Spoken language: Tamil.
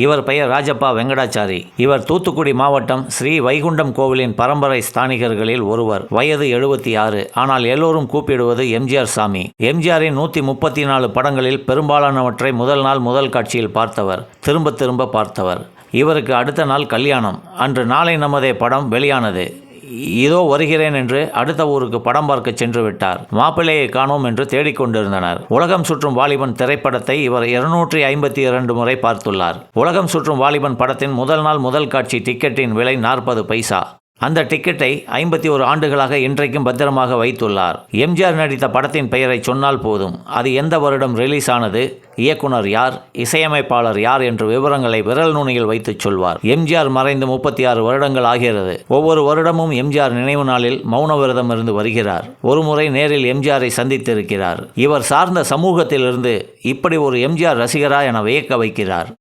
இவர் பெயர் ராஜப்பா வெங்கடாச்சாரி. இவர் தூத்துக்குடி மாவட்டம் ஸ்ரீ வைகுண்டம் கோவிலின் பரம்பரை ஸ்தானிகர்களில் ஒருவர். வயது 76. ஆனால் எல்லோரும் கூப்பிடுவது எம்ஜிஆர் சாமி. எம்ஜிஆரின் 134 படங்களில் பெரும்பாலானவற்றை முதல் நாள் முதல் காட்சியில் பார்த்தவர், திரும்ப திரும்ப பார்த்தவர். இவருக்கு அடுத்த நாள் கல்யாணம். அன்று நாளை நமதே படம் வெளியானது. இதோ வருகிறேன் என்று அடுத்த ஊருக்கு படம் பார்க்க சென்று விட்டார். மாப்பிள்ளையை காணோம் என்று தேடிக்கொண்டிருந்தனர். உலகம் சுற்றும் வாலிபன் திரைப்படத்தை இவர் 252 முறை பார்த்துள்ளார். உலகம் சுற்றும் வாலிபன் படத்தின் முதல் நாள் முதல் காட்சி டிக்கெட்டின் விலை 40 பைசா. அந்த டிக்கெட்டை 51 ஆண்டுகளாக இன்றைக்கும் பத்திரமாக வைத்துள்ளார். எம்ஜிஆர் நடித்த படத்தின் பெயரை சொன்னால் போதும், அது எந்த வருடம் ரிலீஸ் ஆனது, இயக்குனர் யார், இசையமைப்பாளர் யார் என்று விவரங்களை விரல் நுனியில் வைத்து சொல்வார். எம்ஜிஆர் மறைந்து 36 வருடங்கள் ஆகிறது. ஒவ்வொரு வருடமும் எம்ஜிஆர் நினைவு நாளில் மௌன விரதம் இருந்து வருகிறார். ஒருமுறை நேரில் எம்ஜிஆரை சந்தித்திருக்கிறார். இவர் சார்ந்த சமூகத்திலிருந்து இப்படி ஒரு எம்ஜிஆர் ரசிகரா என வியக்க வைக்கிறார்.